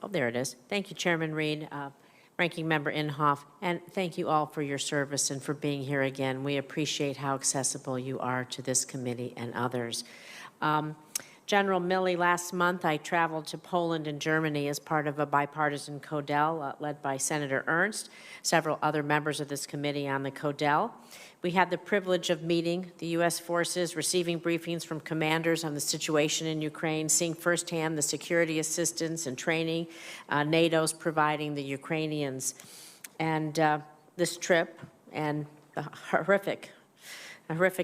Oh, there it is. Thank you, Chairman Reed, Ranking Member Inhofe, and thank you all for your service and for being here again. We appreciate how accessible you are to this committee and others. General Milley, last month I traveled to Poland and Germany as part of a bipartisan CODEL led by Senator Ernst, several other members of this committee on the CODEL. We had the privilege of meeting the U.S. forces, receiving briefings from commanders on the situation in Ukraine, seeing firsthand the security assistance and training NATO's providing the Ukrainians. And this trip and the horrific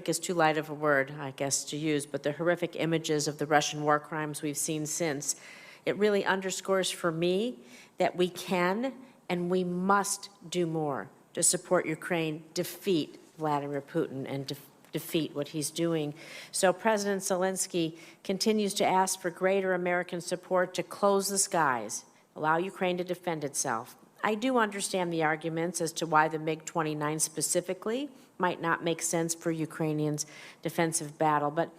is too light of a word, I guess, to use, but the horrific images of the Russian war crimes we've seen since, it really underscores for me that we can and we must do more to support Ukraine defeat Vladimir Putin and defeat what he's doing. So President Zelensky continues to ask for greater American support to close the skies, allow Ukraine to defend itself. I do understand the arguments as to why the MiG-29 specifically might not make sense for Ukrainians' defensive battle, but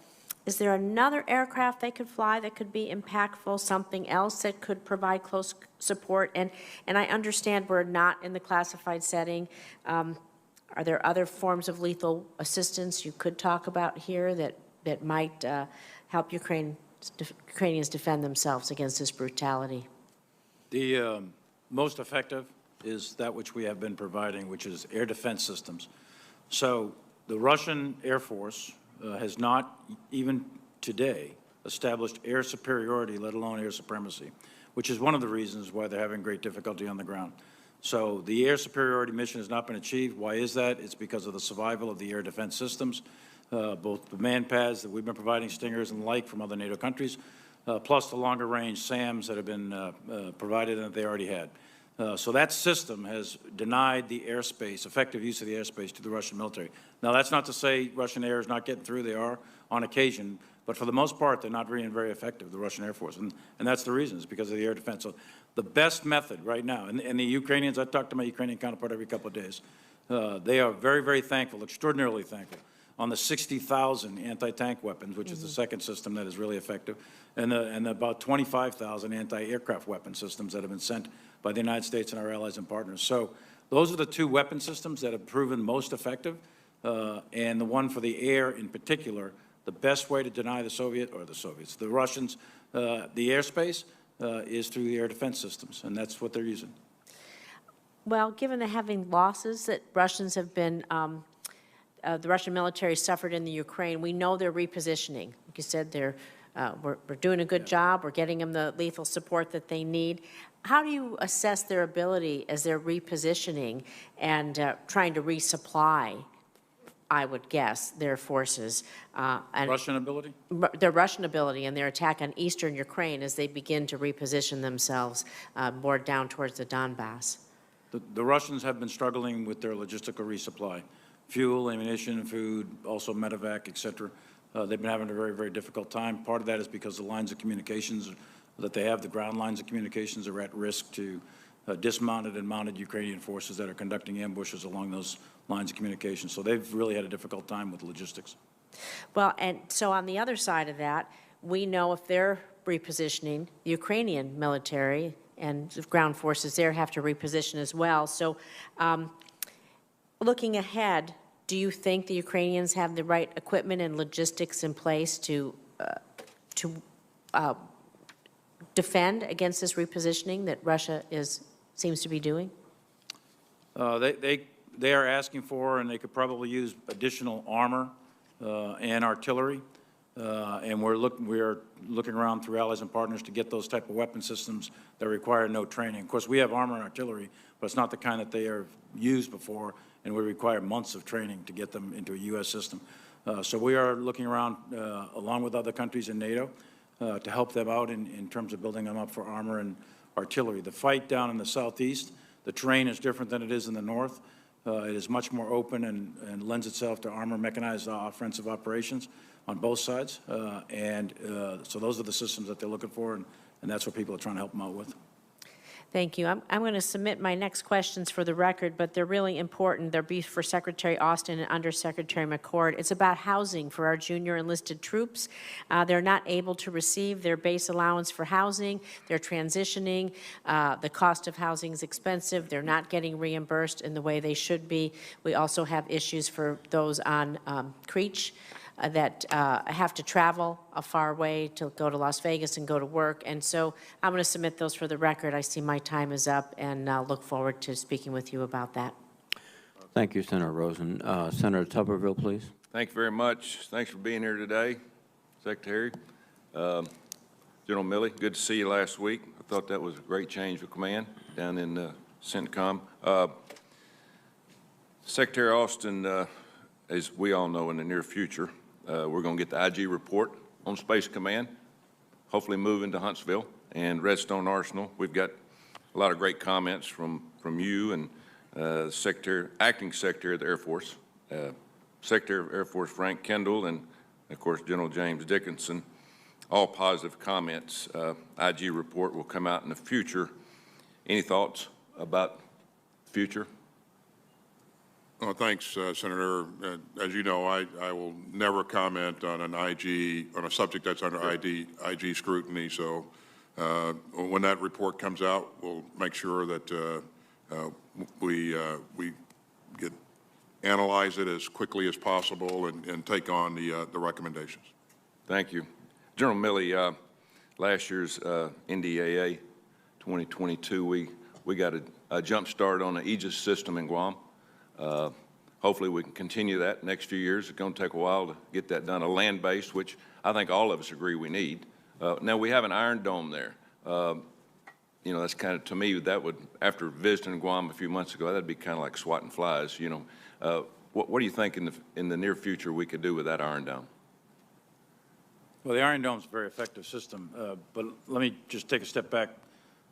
is there another aircraft they could fly that could be impactful, something else that could provide close support? And I understand we're not in the classified setting. Are there other forms of lethal assistance you could talk about here that might help Ukrainians defend themselves against this brutality? The most effective is that which we have been providing, which is air defense systems. So the Russian Air Force has not, even today, established air superiority, let alone air supremacy, which is one of the reasons why they're having great difficulty on the ground. So the air superiority mission has not been achieved. Why is that? It's because of the survival of the air defense systems, both the man pads that we've been providing, Stingers and the like from other NATO countries, plus the longer range SAMs that have been provided and that they already had. So that system has denied the airspace, effective use of the airspace to the Russian military. Now, that's not to say Russian air is not getting through. They are on occasion. But for the most part, they're not being very effective, the Russian Air Force. And that's the reason, is because of the air defense. So the best method right now, and the Ukrainians, I talk to my Ukrainian counterpart every couple of days, they are very, very thankful, extraordinarily thankful, on the 60,000 anti-tank weapons, which is the second system that is really effective, and about 25,000 anti-aircraft weapon systems that have been sent by the United States and our allies and partners. So those are the two weapon systems that have proven most effective, and the one for the air in particular. The best way to deny the Russians, the airspace is through the air defense systems, and that's what they're using. Well, given the having losses that Russians have been, the Russian military suffered in the Ukraine, we know they're repositioning. Like you said, we're doing a good job. We're getting them the lethal support that they need. How do you assess their ability as they're repositioning and trying to resupply, I would guess, their forces? And Russian ability? Their Russian ability and their attack on eastern Ukraine as they begin to reposition themselves more down towards the Donbass. The Russians have been struggling with their logistical resupply. Fuel, ammunition, food, also medevac, et cetera. They've been having a very, very difficult time. Part of that is because the lines of communications that they have, the ground lines of communications, are at risk to dismounted and mounted Ukrainian forces that are conducting ambushes along those lines of communication. So they've really had a difficult time with logistics. Well, and so on the other side of that, we know if they're repositioning, the Ukrainian military and the ground forces there have to reposition as well. So looking ahead, do you think the Ukrainians have the right equipment and logistics in place to defend against this repositioning that Russia seems to be doing? They are asking for, and they could probably use additional armor and artillery. And we are looking around through allies and partners to get those type of weapon systems that require no training. Of course, we have armor and artillery, but it's not the kind that they have used before, and we require months of training to get them into a U.S. system. So we are looking around, along with other countries in NATO, to help them out in terms of building them up for armor and artillery. The fight down in the southeast, the terrain is different than it is in the north. It is much more open and lends itself to armor mechanized offensive operations on both sides. So those are the systems that they're looking for, and that's what people are trying to help them out with. Thank you. I'm going to submit my next questions for the record, but they're really important. They'll be for Secretary Austin and Undersecretary McCord. It's about housing for our junior enlisted troops. They're not able to receive their base allowance for housing. They're transitioning. The cost of housing is expensive. They're not getting reimbursed in the way they should be. We also have issues for those on CREACH. That have to travel a far way to go to Las Vegas and go to work. And so I'm going to submit those for the record. I see my time is up, and look forward to speaking with you about that. Thank you, Senator Rosen. Senator Tuberville, please. Thank you very much. Thanks for being here today, Secretary. General Milley, good to see you last week. I thought that was a great change of command down in CENTCOM. Secretary Austin, as we all know, in the near future, we're going to get the IG report on Space Command, hopefully move into Huntsville and Redstone Arsenal. We've got a lot of great comments from you and Acting Secretary of the Air Force, Secretary of Air Force Frank Kendall, and of course General James Dickinson. All positive comments. IG report will come out in the future. Any thoughts about the future? Well, thanks, Senator. As you know, I will never comment on an on a subject that's under IG scrutiny. So when that report comes out, we'll make sure that we analyze it as quickly as possible and take on the recommendations. Thank you. General Milley, last year's NDAA 2022, we got a jump start on the Aegis system in Guam. Hopefully we can continue that next few years. It's going to take a while to get that done, a land-based, which I think all of us agree we need. Now, we have an Iron Dome there. You know, that's kind of, to me, that would, after visiting Guam a few months ago, that'd be kind of like swatting flies, you know. What do you think in the near future we could do with that Iron Dome? Well, the Iron Dome is a very effective system, but let me just take a step back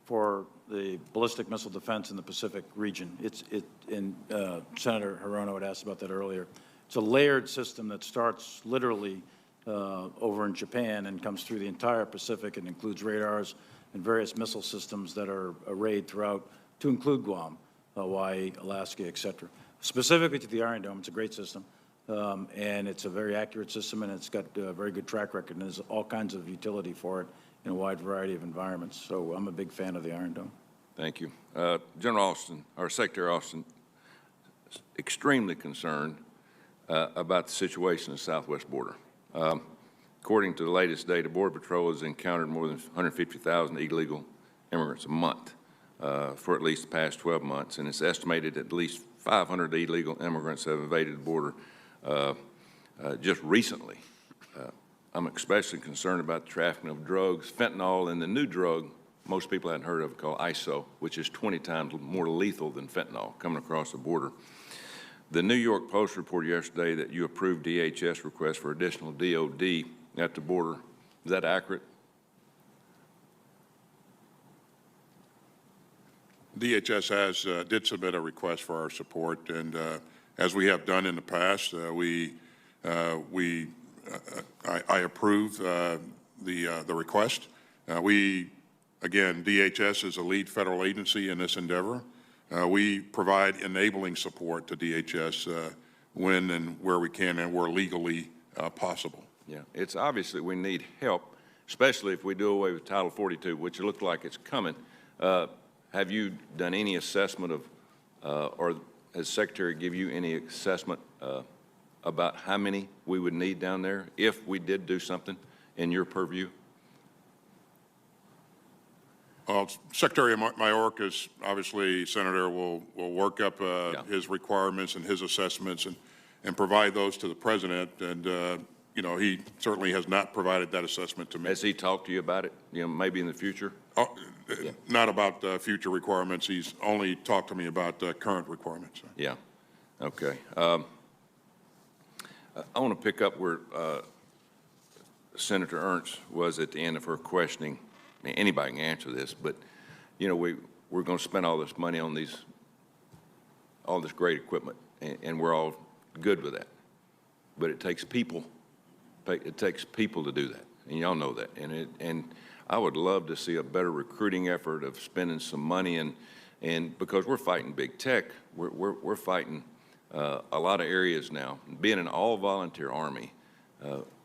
for the ballistic missile defense in the Pacific region. Senator Hirono had asked about that earlier. It's a layered system that starts literally over in Japan and comes through the entire Pacific and includes radars and various missile systems that are arrayed throughout, to include Guam, Hawaii, Alaska, et cetera. Specifically to the Iron Dome, it's a great system, and it's a very accurate system, and it's got a very good track record, and there's all kinds of utility for it in a wide variety of environments. So I'm a big fan of the Iron Dome. Thank you. General Austin, or Secretary Austin, is extremely concerned about the situation in the southwest border. According to the latest data, Border Patrol has encountered more than 150,000 illegal immigrants a month for at least the past 12 months, and it's estimated at least 500 illegal immigrants have evaded the border just recently. I'm especially concerned about the trafficking of drugs, fentanyl, and the new drug most people hadn't heard of called ISO, which is 20 times more lethal than fentanyl coming across the border. The New York Post reported yesterday that you approved DHS requests for additional DOD at the border. Is that accurate? DHS did submit a request for our support, and as we have done in the past, I approve the request. Again, DHS is a lead federal agency in this endeavor. We provide enabling support to DHS when and where we can and where legally possible. Yeah, it's obviously we need help, especially if we do away with Title 42, which it looks like it's coming. Have you done any assessment of, or has Secretary give you any assessment about how many we would need down there if we did do something in your purview? Secretary Mayorkas, obviously, Senator, will work up his requirements and his assessments and provide those to the President. And, you know, he certainly has not provided that assessment to me. Has he talked to you about it, you know, maybe in the future? Not about future requirements. He's only talked to me about current requirements. Yeah. Okay. I want to pick up where Senator Ernst was at the end of her questioning. I mean, anybody can answer this, but, you know, we're going to spend all this money on all this great equipment, and we're all good with that. But it takes people. It takes people to do that, and y'all know that. And I would love to see a better recruiting effort of spending some money, and because we're fighting big tech, we're fighting a lot of areas now. Being an all-volunteer Army,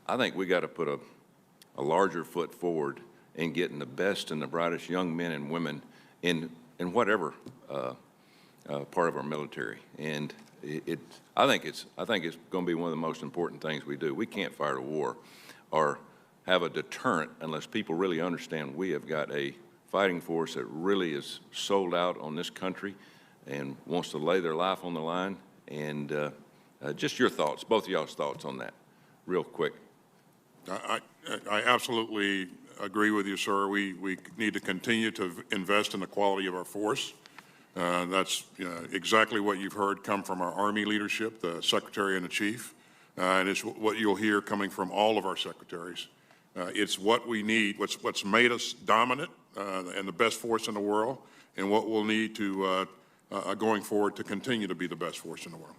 I think we got to put a larger foot forward in getting the best and the brightest young men and women in whatever part of our military. And I think it's going to be one of the most important things we do. We can't fight a war or have a deterrent unless people really understand we have got a fighting force that really is sold out on this country and wants to lay their life on the line. And just your thoughts, both of y'all's thoughts on that, real quick. I absolutely agree with you, sir. We need to continue to invest in the quality of our force. That's exactly what you've heard come from our Army leadership, the Secretary and the Chief, and it's what you'll hear coming from all of our secretaries. It's what we need, what's made us dominant and the best force in the world, and what we'll need to going forward to continue to be the best force in the world.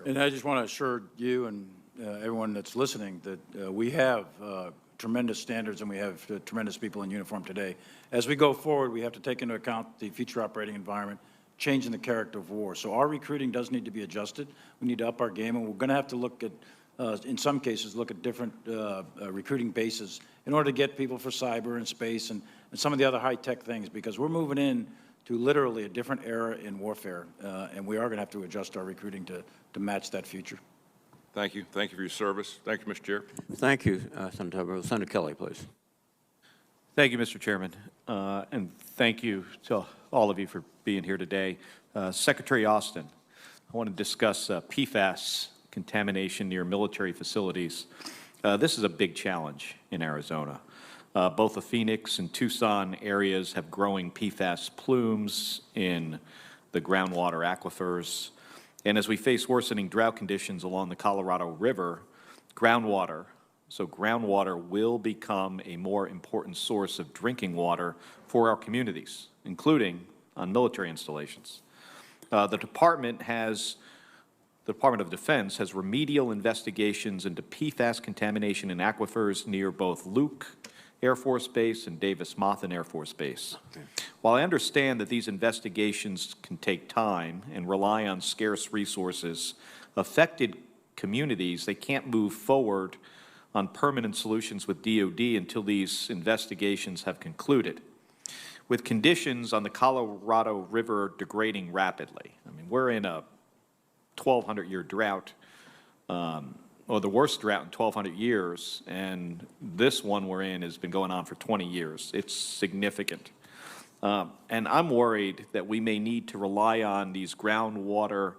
And I just want to assure you and everyone that's listening that we have tremendous standards and we have tremendous people in uniform today. As we go forward, we have to take into account the future operating environment, changing the character of war. So our recruiting does need to be adjusted. We need to up our game, and we're going to have to look at, in some cases, look at different recruiting bases in order to get people for cyber and space and some of the other high-tech things, because we're moving in to literally a different era in warfare, and we are going to have to adjust our recruiting to match that future. Thank you. Thank you for your service. Thank you, Mr. Chair. Thank you, Senator Tucker. Senator Kelly, please. Thank you, Mr. Chairman, and thank you to all of you for being here today. Secretary Austin, I want to discuss PFAS contamination near military facilities. This is a big challenge in Arizona. Both the Phoenix and Tucson areas have growing PFAS plumes in the groundwater aquifers. And as we face worsening drought conditions along the Colorado River, groundwater will become a more important source of drinking water for our communities, including on military installations. The Department of Defense has remedial investigations into PFAS contamination in aquifers near both Luke Air Force Base and Davis-Monthan Air Force Base. Okay. While I understand that these investigations can take time and rely on scarce resources, affected communities, they can't move forward on permanent solutions with DOD until these investigations have concluded. With conditions on the Colorado River degrading rapidly, I mean, we're in a 1,200-year drought, or the worst drought in 1,200 years, and this one we're in has been going on for 20 years. It's significant. And I'm worried that we may need to rely on these groundwater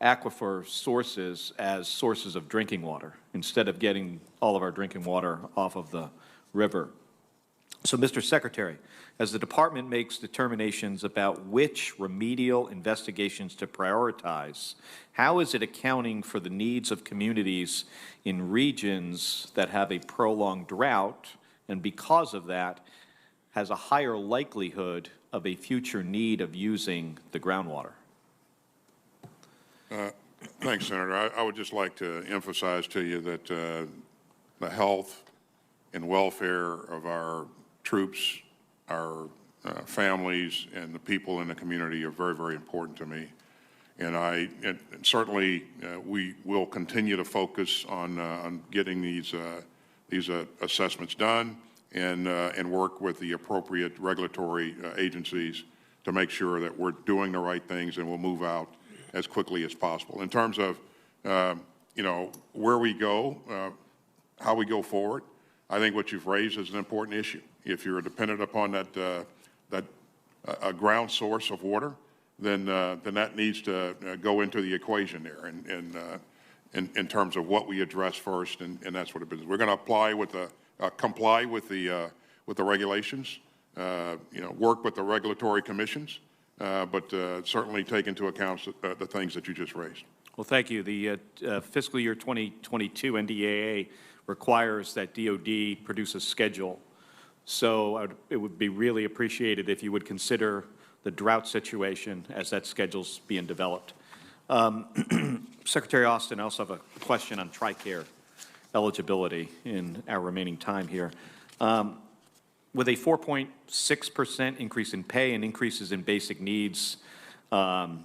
aquifer sources as sources of drinking water instead of getting all of our drinking water off of the river. So, Mr. Secretary, as the department makes determinations about which remedial investigations to prioritize, how is it accounting for the needs of communities in regions that have a prolonged drought and because of that has a higher likelihood of a future need of using the groundwater? Thanks, Senator. I would just like to emphasize to you that the health and welfare of our troops, our families, and the people in the community are very, very important to me. And certainly we will continue to focus on getting these assessments done and work with the appropriate regulatory agencies to make sure that we're doing the right things and we'll move out as quickly as possible. In terms of where we go, how we go forward, I think what you've raised is an important issue. If you're dependent upon that ground source of water, then that needs to go into the equation there, and in terms of what we address first, and that's what it is. We're going to apply with comply with the regulations, work with the regulatory commissions, but certainly take into account the things that you just raised. Well, thank you. The fiscal year 2022 NDAA requires that DOD produce a schedule. So it would be really appreciated if you would consider the drought situation as that schedule's being developed. Secretary Austin, I also have a question on TRICARE eligibility in our remaining time here. with a 4.6% increase in pay and increases in basic needs and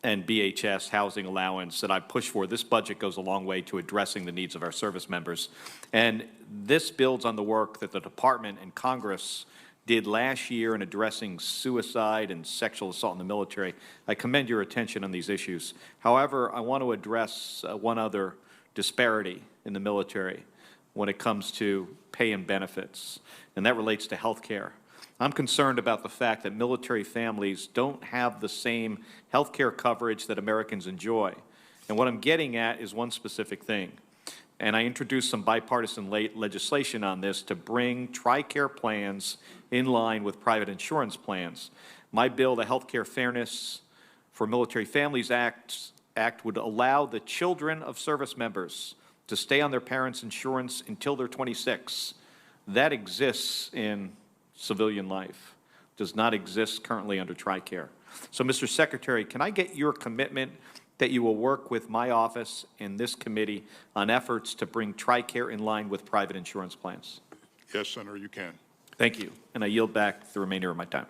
BHS housing allowance that I push for, this budget goes a long way to addressing the needs of our service members. And this builds on the work that the Department and Congress did last year in addressing suicide and sexual assault in the military. I commend your attention on these issues. However, I want to address one other disparity in the military when it comes to pay and benefits, and that relates to health care. I'm concerned about the fact that military families don't have the same health care coverage that Americans enjoy. And what I'm getting at is one specific thing. And I introduced some bipartisan legislation on this to bring TRICARE plans in line with private insurance plans. My bill, the Health Care Fairness for Military Families Act would allow the children of service members to stay on their parents' insurance until they're 26. That exists in civilian life, does not exist currently under TRICARE. So, Mr. Secretary, can I get your commitment that you will work with my office and this committee on efforts to bring TRICARE in line with private insurance plans? Yes, Senator, you can. Thank you. And I yield back the remainder of my time.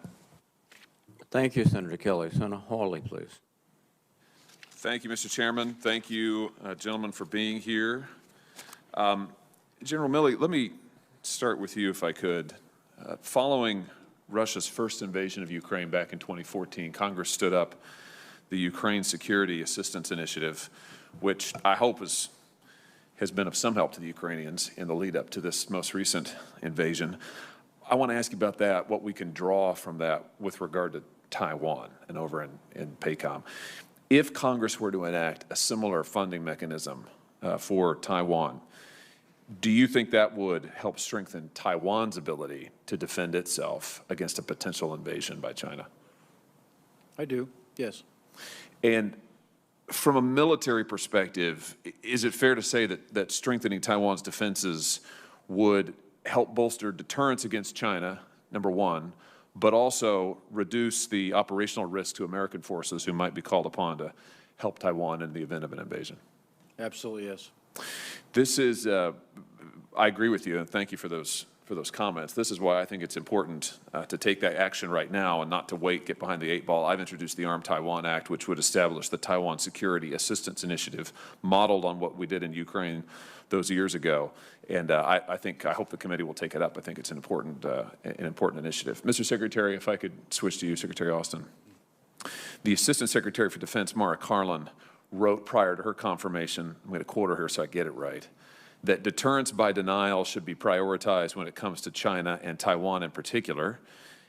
Thank you, Senator Kelly. Senator Hawley, please. Thank you, Mr. Chairman. Thank you, gentlemen, for being here. General Milley, let me start with you, if I could. Following Russia's first invasion of Ukraine back in 2014, Congress stood up the Ukraine Security Assistance Initiative, which I hope has been of some help to the Ukrainians in the lead up to this most recent invasion. I want to ask you about that, what we can draw from that with regard to Taiwan and over in PACOM. If Congress were to enact a similar funding mechanism for Taiwan, do you think that would help strengthen Taiwan's ability to defend itself against a potential invasion by China? I do, yes. And from a military perspective, is it fair to say that strengthening Taiwan's defenses would help bolster deterrence against China, number one, but also reduce the operational risk to American forces who might be called upon to help Taiwan in the event of an invasion? Absolutely, yes. This is, I agree with you, and thank you for those comments. This is why I think it's important to take that action right now and not to wait, get behind the 8 ball. I've introduced the Armed Taiwan Act, which would establish the Taiwan Security Assistance Initiative, modeled on what we did in Ukraine those years ago. And I hope the committee will take it up. I think it's an important initiative. Mr. Secretary, if I could switch to you, Secretary Austin. The Assistant Secretary for Defense, Mara Karlan, wrote prior to her confirmation, I'm going to quote her here so I get it right, that deterrence by denial should be prioritized when it comes to China and Taiwan in particular.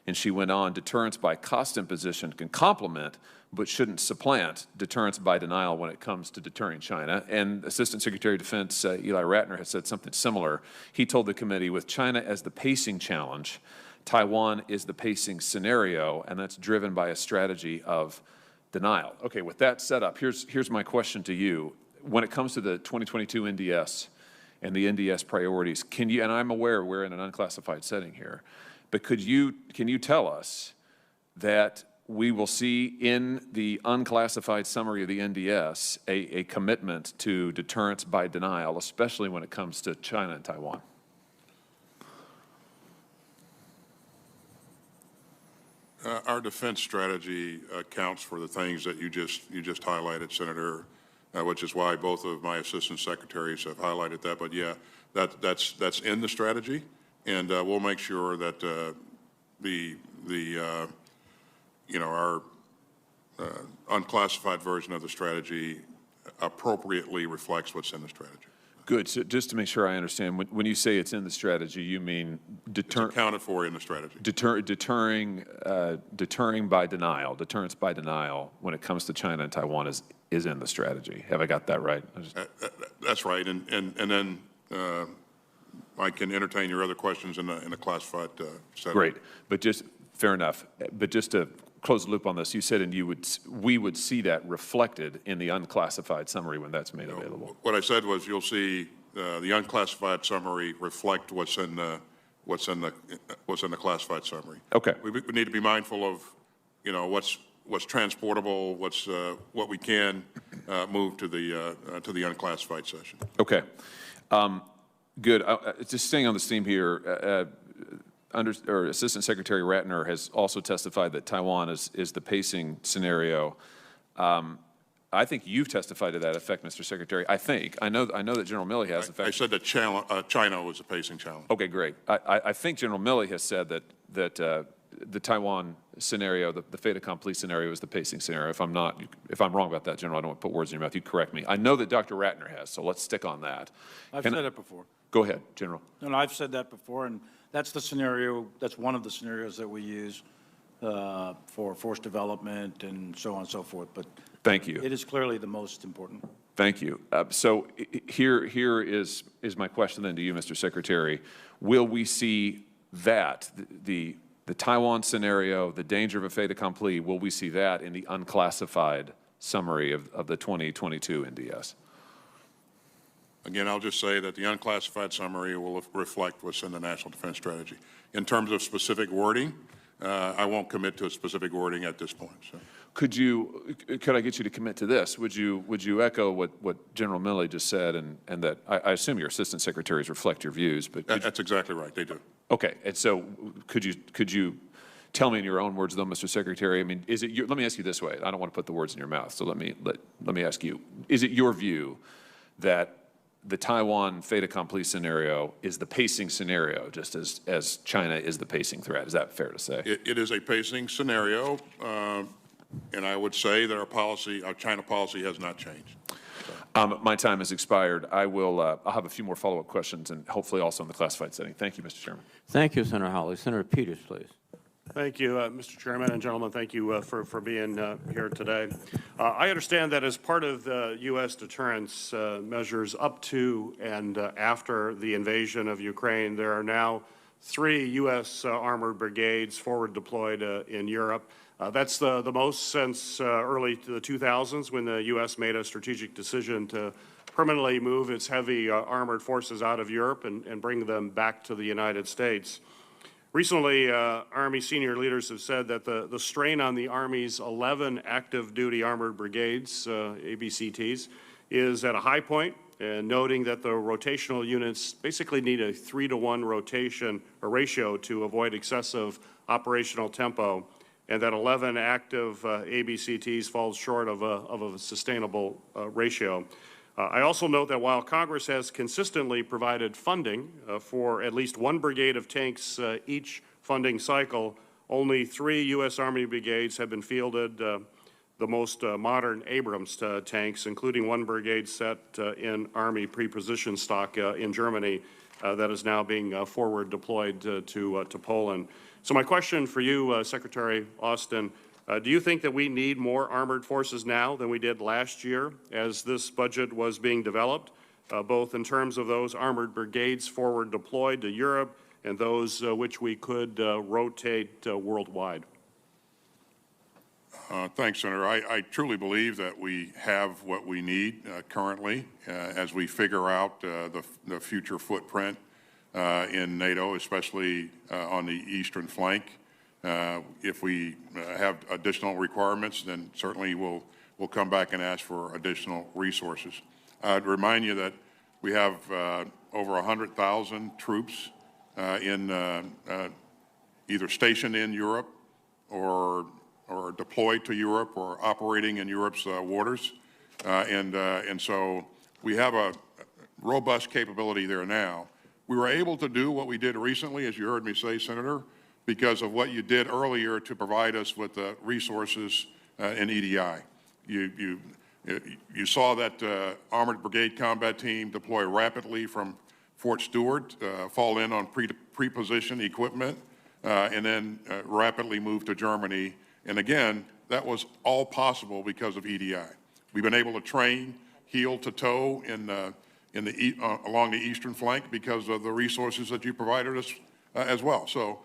And she went on, deterrence by cost imposition can complement but shouldn't supplant deterrence by denial when it comes to deterring China. And Assistant Secretary of Defense Eli Ratner has said something similar. He told the committee, with China as the pacing challenge, Taiwan is the pacing scenario, and that's driven by a strategy of denial. Okay, with that set up, here's my question to you. When it comes to the 2022 NDS and the NDS priorities, can you, and I'm aware we're in an unclassified setting here, but can you tell us that we will see in the unclassified summary of the NDS a commitment to deterrence by denial, especially when it comes to China and Taiwan? Our defense strategy accounts for the things that you just highlighted, Senator, which is why both of my assistant secretaries have highlighted that. But yeah, that's in the strategy, and we'll make sure that our unclassified version of the strategy appropriately reflects what's in the strategy. Good. So just to make sure I understand, when you say it's in the strategy, you mean It's accounted for in the strategy. Deterring by denial, deterrence by denial when it comes to China and Taiwan is in the strategy. Have I got that right? That's right. And then I can entertain your other questions in the classified setting. Great. But just fair enough. But just to close the loop on this, you said we would see that reflected in the unclassified summary when that's made available. What I said was you'll see the unclassified summary reflect what's in the classified summary. Okay. We need to be mindful of what's transportable, what we can move to the unclassified session. Okay. Good. Just staying on this theme here, Assistant Secretary Ratner has also testified that Taiwan is the pacing scenario. I think you've testified to that effect, Mr. Secretary. I know that General Milley has. I said that China was a pacing challenge. Okay, great. I think General Milley has said that the Taiwan scenario, the fait accompli scenario, is the pacing scenario. If I'm wrong about that, General, I don't want to put words in your mouth. You correct me. I know that Dr. Ratner has, so let's stick on that. I've said it before. Go ahead, General. No, I've said that before, and that's the scenario, that's one of the scenarios that we use for force development and so on and so forth. But thank you. It is clearly the most important. Thank you. So here is my question then to you, Mr. Secretary. Will we see that, the Taiwan scenario, the danger of a fait accompli, will we see that in the unclassified summary of the 2022 NDS? Again, I'll just say that the unclassified summary will reflect what's in the National Defense Strategy. In terms of specific wording, I won't commit to a specific wording at this point. So. Could I get you to commit to this? Would you echo what General Milley just said, and that I assume your assistant secretaries reflect your views, but that's exactly right. They do. Okay, and so could you tell me in your own words, though, Mr. Secretary? I mean, is it let me ask you this way. I don't want to put the words in your mouth, so let me ask you: is it your view that the Taiwan fait accompli scenario is the pacing scenario, just as China is the pacing threat? Is that fair to say? It is a pacing scenario, and I would say that our China policy has not changed. My time has expired. I'll have a few more follow-up questions, and hopefully also in the classified setting. Thank you, Mr. Chairman. Thank you, Senator Hawley. Senator Peters, please. Thank you, Mr. Chairman and gentlemen. Thank you for being here today. I understand that as part of the U.S. deterrence measures up to and after the invasion of Ukraine, there are now 3 U.S. armored brigades forward deployed in Europe. That's the most since early to the 2000s, when the U.S. made a strategic decision to permanently move its heavy armored forces out of Europe and bring them back to the United States. Recently, Army senior leaders have said that the strain on the Army's 11 active duty armored brigades, ABCTs, is at a high point, and noting that the rotational units basically need a 3-to-1 rotation or ratio to avoid excessive operational tempo, and that 11 active ABCTs falls short of a sustainable ratio. I also note that while Congress has consistently provided funding for at least 1 brigade of tanks each funding cycle, only 3 U.S. Army brigades have been fielded, the most modern Abrams tanks, including 1 brigade set in Army pre-position stock in Germany that is now being forward deployed to Poland. So my question for you, Secretary Austin, do you think that we need more armored forces now than we did last year as this budget was being developed, both in terms of those armored brigades forward deployed to Europe and those which we could rotate worldwide? Thanks, Senator. I truly believe that we have what we need currently as we figure out the future footprint in NATO, especially on the eastern flank. If we have additional requirements, then certainly we'll come back and ask for additional resources. I'd remind you that we have over 100,000 troops in either stationed in Europe or deployed to Europe or operating in Europe's waters, and so we have a robust capability there now. We were able to do what we did recently, as you heard me say, Senator, because of what you did earlier to provide us with the resources in EDI. You saw that Armored Brigade Combat Team deploy rapidly from Fort Stewart, fall in on pre-position equipment, and then rapidly move to Germany. And again, that was all possible because of EDI. We've been able to train heel to toe along the eastern flank because of the resources that you provided us as well. So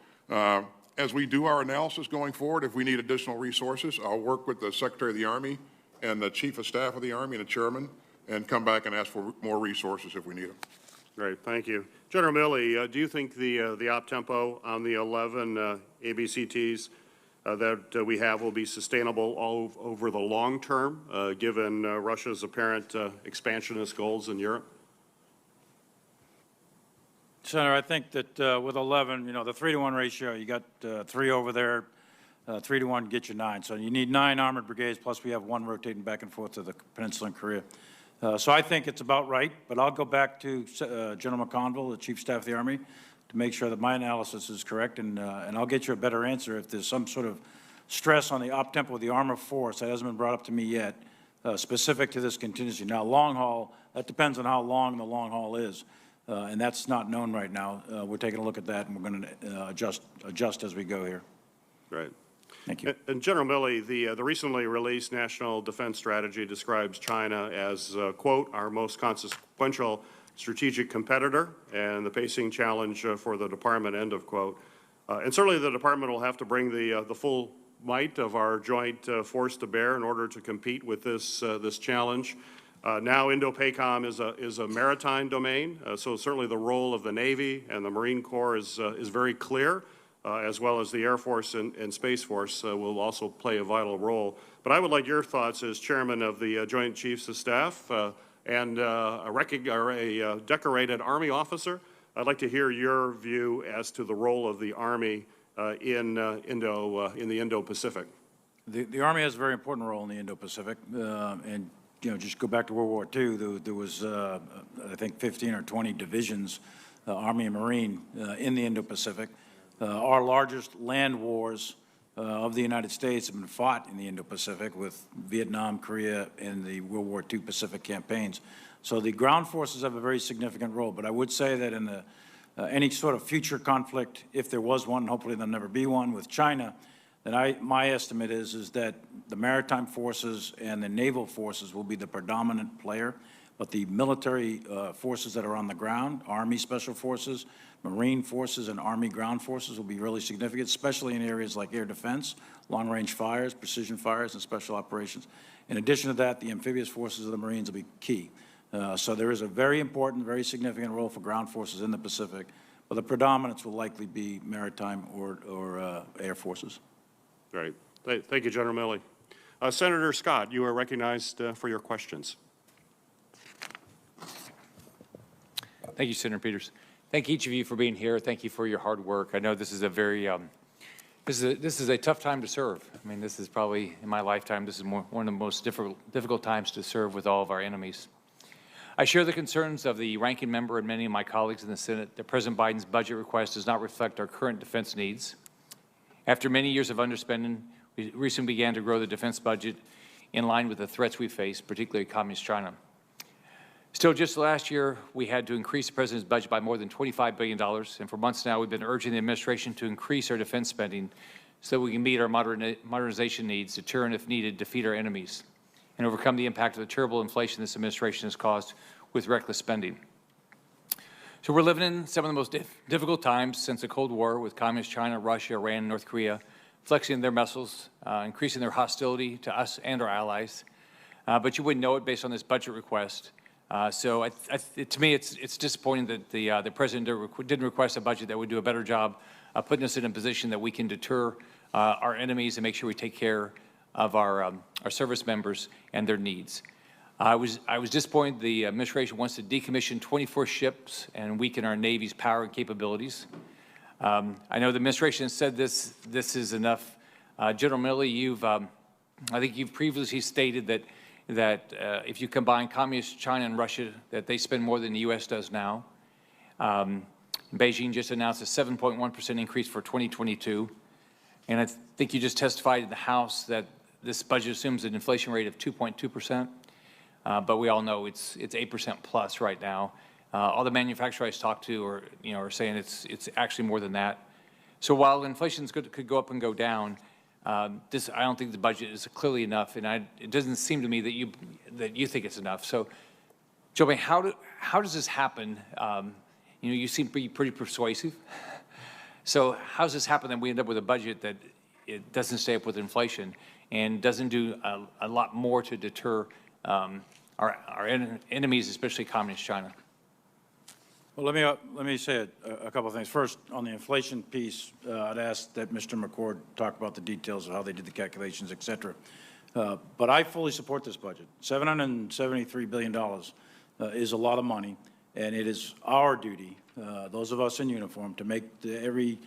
as we do our analysis going forward, if we need additional resources, I'll work with the Secretary of the Army and the Chief of Staff of the Army and the Chairman and come back and ask for more resources if we need them. Great, thank you. General Milley, do you think the op tempo on the 11 ABCTs that we have will be sustainable all over the long term, given Russia's apparent expansionist goals in Europe? Senator, I think that with 11, the 3-to-1 ratio, you got 3 over there, 3-to-1 get you 9. So you need 9 armored brigades, plus we have 1 rotating back and forth to the peninsula and Korea. So I think it's about right, but I'll go back to General McConville, the Chief of Staff of the Army, to make sure that my analysis is correct, and I'll get you a better answer if there's some sort of stress on the op-tempo of the armor force that hasn't been brought up to me yet, specific to this contingency. Now, long haul, that depends on how long the long haul is, and that's not known right now. We're taking a look at that, and we're going to adjust as we go here. Right. Thank you. And General Milley, the recently released National Defense Strategy describes China as, quote, our most consequential strategic competitor and the pacing challenge for the department, end of quote. And certainly the department will have to bring the full might of our joint force to bear in order to compete with this challenge. Now Indo-PACOM is a maritime domain, so certainly the role of the Navy and the Marine Corps is very clear. As well as the Air Force and Space Force will also play a vital role. But I would like your thoughts as chairman of the Joint Chiefs of Staff and a decorated Army officer. I'd like to hear your view as to the role of the Army in the Indo-Pacific. The Army has a very important role in the Indo-Pacific, and just go back to World War II. There was, I think, 15 or 20 divisions, Army and Marine, in the Indo-Pacific. Our largest land wars of the United States have been fought in the Indo-Pacific with Vietnam, Korea, and the World War II Pacific campaigns. So the ground forces have a very significant role. But I would say that in any sort of future conflict, if there was one, hopefully there'll never be one with China, then my estimate is that the maritime forces and the naval forces will be the predominant player. But the military forces that are on the ground, Army Special Forces, Marine Forces, and Army Ground Forces will be really significant, especially in areas like air defense, long-range fires, precision fires, and special operations. In addition to that, the amphibious forces of the Marines will be key. So there is a very important, very significant role for ground forces in the Pacific, but the predominance will likely be maritime or air forces. Great. Thank you, General Milley. Senator Scott, you are recognized for your questions. Thank you, Senator Peters. Thank each of you for being here. Thank you for your hard work. I know this is a very, this is a tough time to serve. I mean, this is probably, in my lifetime, this is one of the most difficult times to serve with all of our enemies. I share the concerns of the ranking member and many of my colleagues in the Senate that President Biden's budget request does not reflect our current defense needs. After many years of underspending, we recently began to grow the defense budget in line with the threats we face, particularly Communist China. Still, just last year, we had to increase the President's budget by more than $25 billion, and for months now, we've been urging the administration to increase our defense spending so that we can meet our modernization needs, deter and, if needed, defeat our enemies, and overcome the impact of the terrible inflation this administration has caused with reckless spending. So we're living in some of the most difficult times since the Cold War, with Communist China, Russia, Iran, and North Korea flexing their muscles, increasing their hostility to us and our allies. But you wouldn't know it based on this budget request. So to me, it's disappointing that the President didn't request a budget that would do a better job of putting us in a position that we can deter our enemies and make sure we take care of our service members and their needs. I was disappointed the administration wants to decommission 24 ships and weaken our Navy's power and capabilities. I know the administration has said this is enough. General Milley, I think you've previously stated that if you combine Communist China and Russia, that they spend more than the U.S. does now. Beijing just announced a 7.1% increase for 2022. And I think you just testified in the House that this budget assumes an inflation rate of 2.2%. But we all know it's 8% plus right now. All the manufacturers I talked to are saying it's actually more than that. So while inflation could go up and go down, I don't think the budget is clearly enough, and it doesn't seem to me that you think it's enough. So, Joe Biden, how does this happen? You seem to be pretty persuasive. So how does this happen that we end up with a budget that it doesn't stay up with inflation and doesn't do a lot more to deter our enemies, especially Communist China? Well, let me say a couple of things. First, on the inflation piece, I'd ask that Mr. McCord talk about the details of how they did the calculations, et cetera. But I fully support this budget. $773 billion is a lot of money, and it is our duty those of us in uniform, to make every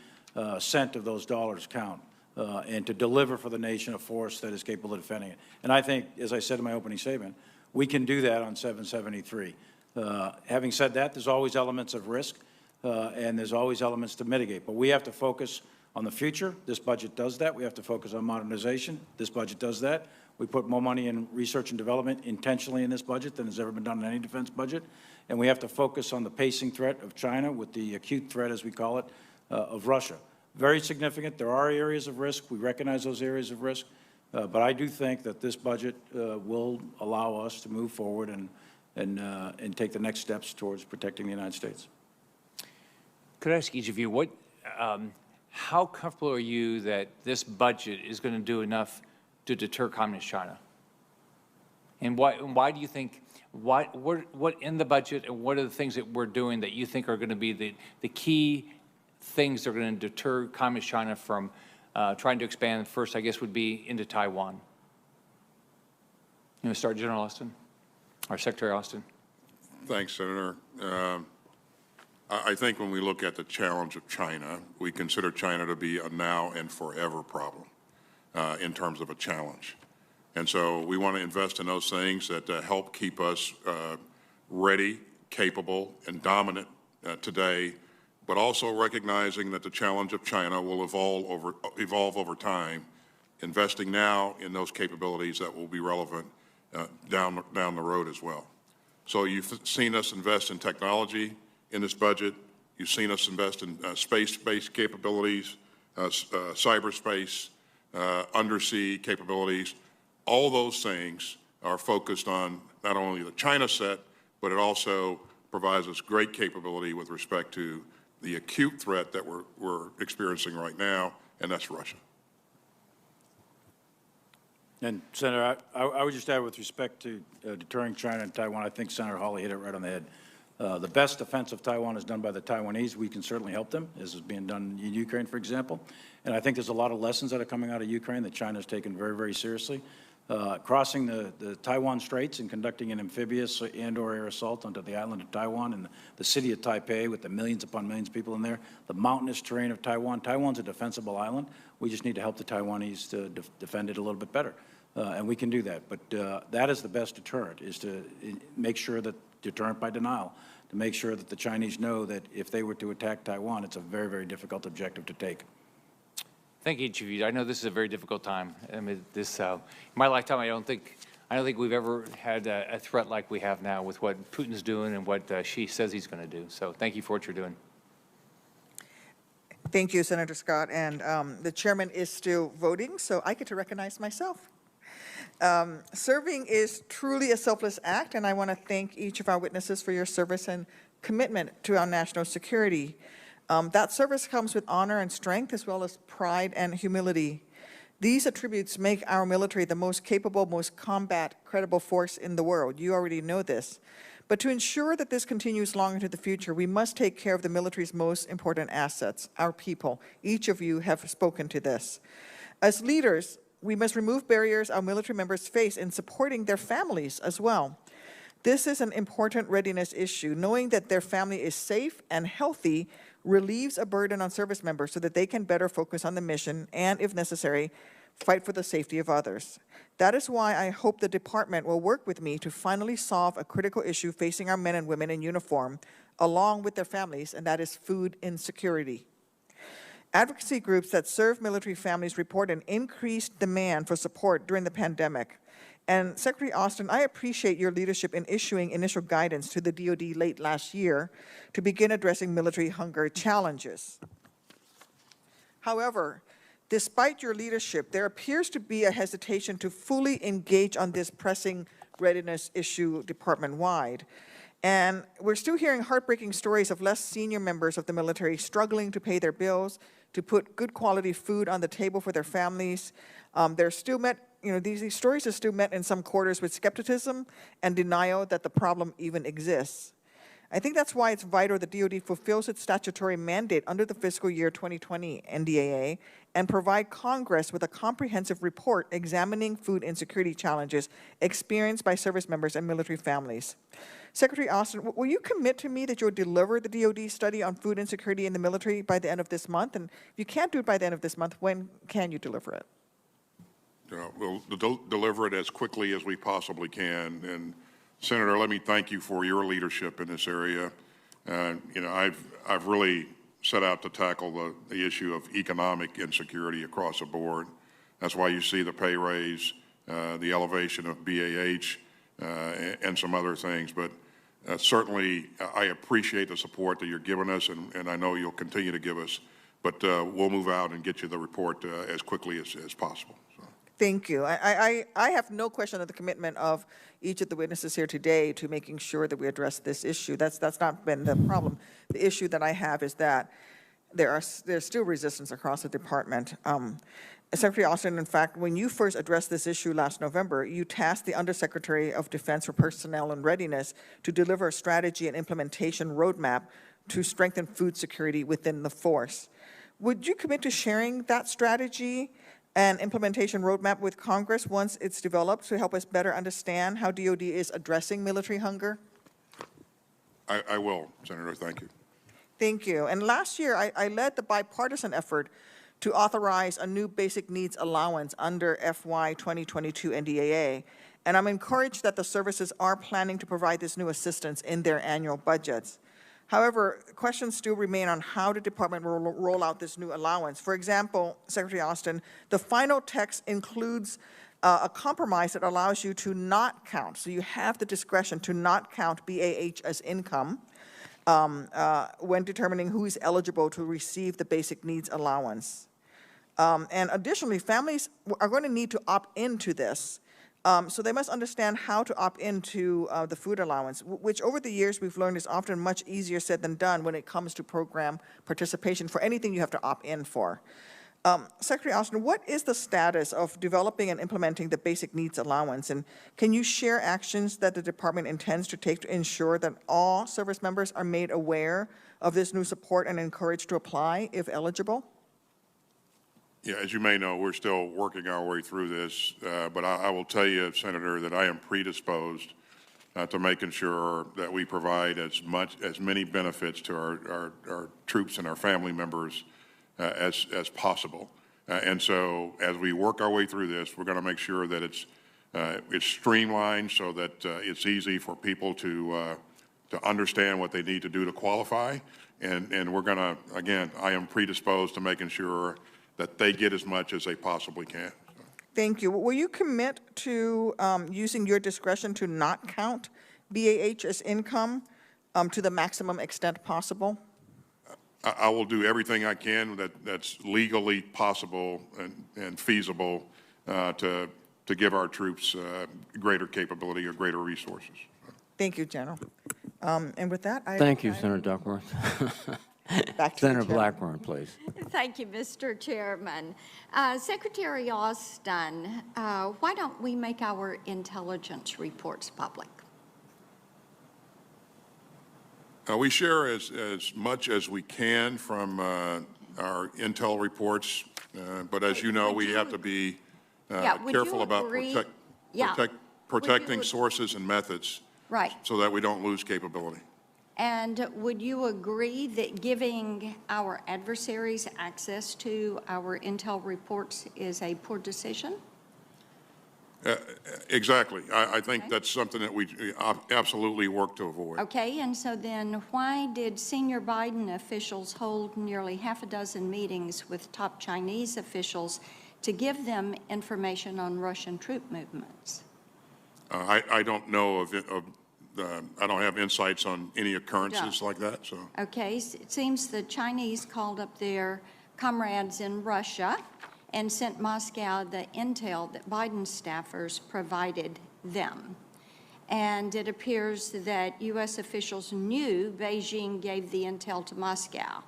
cent of those dollars count and to deliver for the nation a force that is capable of defending it. And I think, as I said in my opening statement, we can do that on 773. Having said that, there's always elements of risk and there's always elements to mitigate. But we have to focus on the future. This budget does that. We have to focus on modernization. This budget does that. We put more money in research and development intentionally in this budget than has ever been done in any defense budget. And we have to focus on the pacing threat of China with the acute threat, as we call it, of Russia. Very significant. There are areas of risk. We recognize those areas of risk. But I do think that this budget will allow us to move forward and take the next steps towards protecting the United States. Could I ask each of you, how comfortable are you that this budget is going to do enough to deter communist China? And why do you think, what in the budget and what are the things that we're doing that you think are going to be the key things that are going to deter communist China from trying to expand? First, I guess, would be into Taiwan. You want to start, General Austin, or Secretary Austin? Thanks, Senator. I think when we look at the challenge of China, we consider China to be a now and forever problem in terms of a challenge. And so we want to invest in those things that help keep us ready, capable, and dominant today, but also recognizing that the challenge of China will evolve over time, investing now in those capabilities that will be relevant down the road as well. So you've seen us invest in technology in this budget. You've seen us invest in space-based capabilities, cyberspace, undersea capabilities. All those things are focused on not only the China set, but it also provides us great capability with respect to the acute threat that we're experiencing right now, and that's Russia. And, Senator, I would just add with respect to deterring China and Taiwan, I think Senator Hawley hit it right on the head. The best defense of Taiwan is done by the Taiwanese. We can certainly help them, as is being done in Ukraine, for example. And I think there's a lot of lessons that are coming out of Ukraine that China has taken very, very seriously. Crossing the Taiwan Straits and conducting an amphibious and/or air assault onto the island of Taiwan and the city of Taipei with the millions upon millions of people in there, the mountainous terrain of Taiwan. Taiwan's a defensible island. We just need to help the Taiwanese to defend it a little bit better. And we can do that. But that is the best deterrent, is to make sure that, deterrent by denial, to make sure that the Chinese know that if they were to attack Taiwan, it's a very, very difficult objective to take. Thank each of you. I know this is a very difficult time. I mean, in my lifetime, I don't think we've ever had a threat like we have now with what Putin's doing and what Xi says he's going to do. So thank you for what you're doing. Thank you, Senator Scott. And the chairman is still voting, so I get to recognize myself. Serving is truly a selfless act, and I want to thank each of our witnesses for your service and commitment to our national security. That service comes with honor and strength, as well as pride and humility. These attributes make our military the most capable, most combat-credible force in the world. You already know this. But to ensure that this continues long into the future, we must take care of the military's most important assets, our people. Each of you have spoken to this. As leaders, we must remove barriers our military members face in supporting their families as well. This is an important readiness issue. Knowing that their family is safe and healthy relieves a burden on service members so that they can better focus on the mission and, if necessary, fight for the safety of others. That is why I hope the department will work with me to finally solve a critical issue facing our men and women in uniform, along with their families, and that is food insecurity. Advocacy groups that serve military families report an increased demand for support during the pandemic. And Secretary Austin, I appreciate your leadership in issuing initial guidance to the DOD late last year to begin addressing military hunger challenges. However, despite your leadership, there appears to be a hesitation to fully engage on this pressing readiness issue department-wide. And we're still hearing heartbreaking stories of less senior members of the military struggling to pay their bills, to put good quality food on the table for their families. They're still met, these stories are still met in some quarters with skepticism and denial that the problem even exists. I think that's why it's vital the DOD fulfills its statutory mandate under the fiscal year 2020 NDAA and provide Congress with a comprehensive report examining food insecurity challenges experienced by service members and military families. Secretary Austin, will you commit to me that you'll deliver the DOD study on food insecurity in the military by the end of this month? And if you can't do it by the end of this month, when can you deliver it? We'll deliver it as quickly as we possibly can. And Senator, let me thank you for your leadership in this area. I've really set out to tackle the issue of economic insecurity across the board. That's why you see the pay raise, the elevation of BAH, and some other things. But certainly, I appreciate the support that you're giving us, and I know you'll continue to give us. But we'll move out and get you the report as quickly as possible. So. Thank you. I have no question of the commitment of each of the witnesses here today to making sure that we address this issue. That's not been the problem. The issue that I have is that there's still resistance across the department. Secretary Austin, in fact, when you first addressed this issue last November, you tasked the Undersecretary of Defense for Personnel and Readiness to deliver a strategy and implementation roadmap to strengthen food security within the force. Would you commit to sharing that strategy and implementation roadmap with Congress once it's developed to help us better understand how DOD is addressing military hunger? I will, Senator. Thank you. Thank you. And last year, I led the bipartisan effort to authorize a new basic needs allowance under FY 2022 NDAA. And I'm encouraged that the services are planning to provide this new assistance in their annual budgets. However, questions still remain on how the department will roll out this new allowance. For example, Secretary Austin, the final text includes a compromise that allows you to not count. So you have the discretion to not count BAH as income when determining who is eligible to receive the basic needs allowance. And additionally, families are going to need to opt into this. So they must understand how to opt into the food allowance, which over the years we've learned is often much easier said than done when it comes to program participation. For anything you have to opt in for. Secretary Austin, what is the status of developing and implementing the basic needs allowance? And can you share actions that the department intends to take to ensure that all service members are made aware of this new support and encouraged to apply if eligible? Yeah, as you may know, we're still working our way through this, but I will tell you, Senator, that I am predisposed to making sure that we provide as many benefits to our troops and our family members as possible. And so as we work our way through this, we're going to make sure that it's streamlined so that it's easy for people to understand what they need to do to qualify. And we're going to, again, I am predisposed to making sure that they get as much as they possibly can. Thank you. Will you commit to using your discretion to not count BAH as income to the maximum extent possible? I will do everything I can that's legally possible and feasible to give our troops greater capability or greater resources. Thank you, General. And with that, Thank you, Senator Duckworth. Back to Senator you, Chair. Blackburn, please. Thank you, Mr. Chairman. Secretary Austin, why don't we make our intelligence reports public? We share as much as we can from our intel reports, but as you know, we have to be careful about protecting sources and methods, right, so that we don't lose capability. And would you agree that giving our adversaries access to our intel reports is a poor decision? Exactly. I think that's something that we absolutely work to avoid. Okay, and so then why did senior Biden officials hold nearly half a dozen meetings with top Chinese officials to give them information on Russian troop movements? I don't know I don't have insights on any occurrences like that. So. Okay, it seems the Chinese called up their comrades in Russia and sent Moscow the intel that Biden staffers provided them. And it appears that U.S. officials knew Beijing gave the intel to Moscow.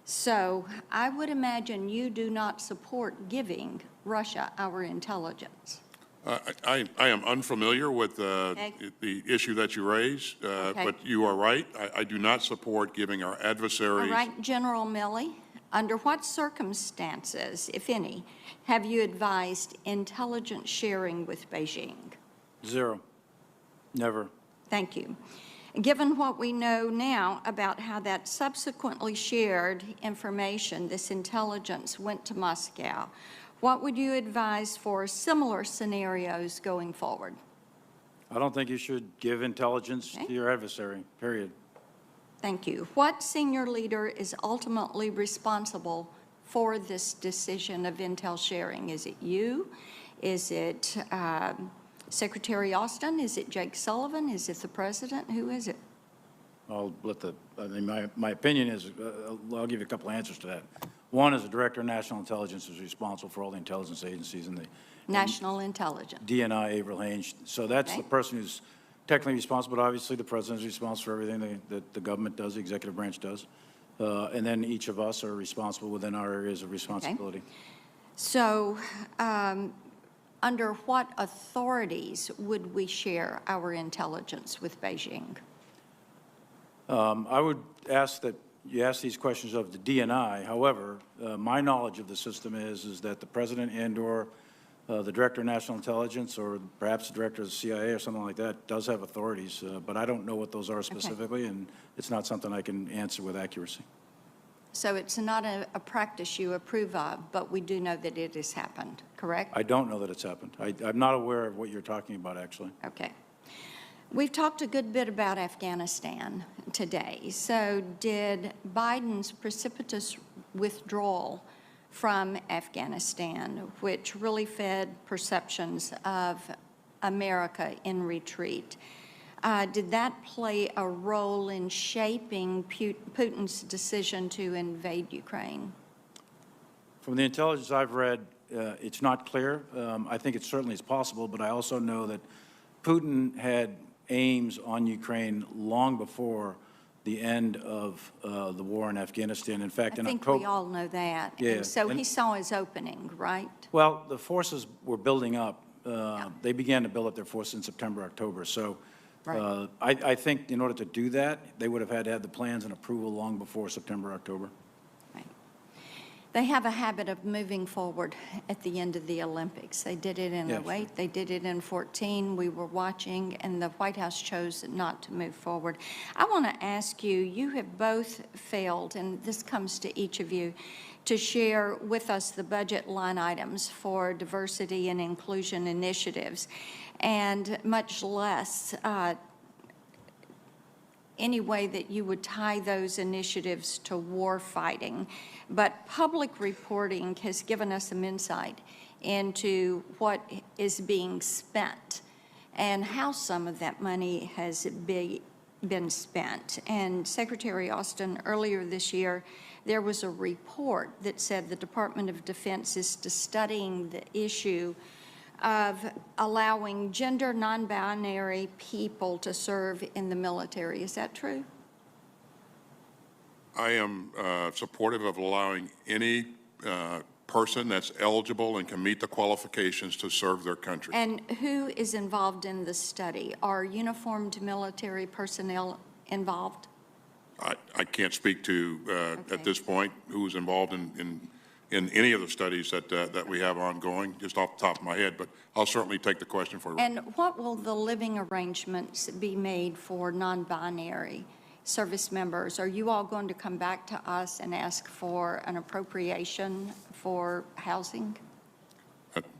So I would imagine you do not support giving Russia our intelligence. I am unfamiliar with Okay. the issue that you raised, Okay. but you are right. I do not support giving our All adversaries. right, General Milley, under what circumstances, if any, have you advised intelligence sharing with Beijing? Zero. Never. Thank you. Given what we know now about how that subsequently shared information, this intelligence went to Moscow, what would you advise for similar scenarios going forward? I don't think you should give intelligence Okay. to your adversary, period. Thank you. What senior leader is ultimately responsible for this decision of intel sharing? Is it you? Is it Secretary Austin? Is it Jake Sullivan? Is it the president? Who is it? I'll let I mean, my opinion is, I'll give you a couple answers to that. One is the Director of National Intelligence is responsible for all the intelligence agencies and the National Intelligence. DNI, April Haynes. So that's the Okay. person who's technically responsible, but obviously the president is responsible for everything that the government does, the executive branch does. And then each of us are responsible within our areas of responsibility. So, under what authorities would we share our intelligence with Beijing? I would ask that you ask these questions of the DNI. However, my knowledge of the system is that the president and/or the Director of National Intelligence, or perhaps the Director of the CIA or something like that, does have authorities, but I don't know what those are specifically, and it's not something I can answer with accuracy. So it's not a practice you approve of, but we do know that it has happened, correct? I don't know that it's happened. I'm not aware of what you're talking about, actually. Okay. We've talked a good bit about Afghanistan today. So did Biden's precipitous withdrawal from Afghanistan, which really fed perceptions of America in retreat, did that play a role in shaping Putin's decision to invade Ukraine? From the intelligence I've read, it's not clear. I think it certainly is possible, but I also know that Putin had aims on Ukraine long before the end of the war in Afghanistan. In fact, I in think October, we all know that. Yeah, And so and- he saw his opening, right? well, the forces were building up. They began to build up their forces in September, October. So Right. I think in order to do that, they would have had to have the plans and approval long before September, October. Right. They have a habit of moving forward at the end of the Olympics. They did it in Yeah, 08, sure. they did it in 14. We were watching, and the White House chose not to move forward. I want to ask you, you have both failed, and this comes to each of you, to share with us the budget line items for diversity and inclusion initiatives, and much less any way that you would tie those initiatives to war fighting. But public reporting has given us some insight into what is being spent and how some of that money has been spent. And Secretary Austin, earlier this year, there was a report that said the Department of Defense is studying the issue of allowing gender non-binary people to serve in the military. Is that true? I am supportive of allowing any person that's eligible and can meet the qualifications to serve their country. And who is involved in the study? Are uniformed military personnel involved? I can't speak to, Okay. at this point, who's involved in any of the studies that we have ongoing, just off the top of my head, but I'll certainly take the question for you. And what will the living arrangements be made for non-binary service members? Are you all going to come back to us and ask for an appropriation for housing?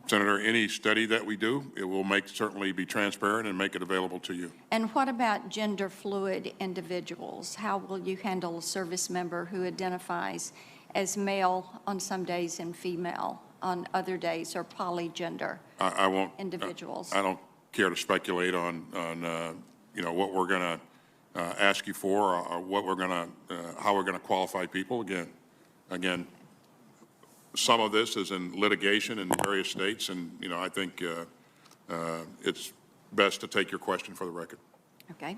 Senator, any study that we do, it will certainly be transparent and make it available to you. And what about gender fluid individuals? How will you handle a service member who identifies as male on some days and female on other days, or polygender I won't. individuals? I don't care to speculate on you know, what we're going to ask you for, or what we're going to, how we're going to qualify people. Again, some of this is in litigation in various states, and, you know, I think it's best to take your question for the record. Okay.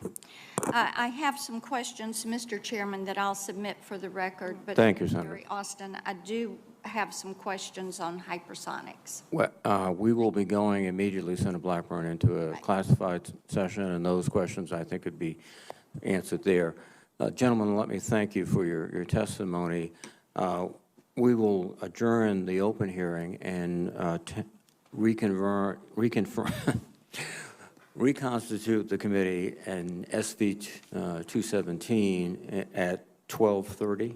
I have some questions, Mr. Chairman, that I'll submit for the record. But Thank you, Senator. Secretary Austin, I do have some questions on hypersonics. Well, we will be going immediately, Senator Blackburn, into a classified session, and those questions I think could be answered there. Gentlemen, let me thank you for your testimony. We will adjourn the open hearing and reconstitute the committee in SV 217 at 12:30.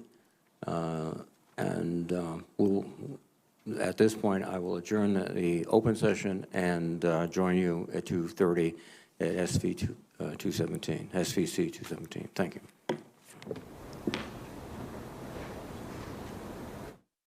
At this point, I will adjourn the open session and join you at 2:30 at SVC 217. Thank you.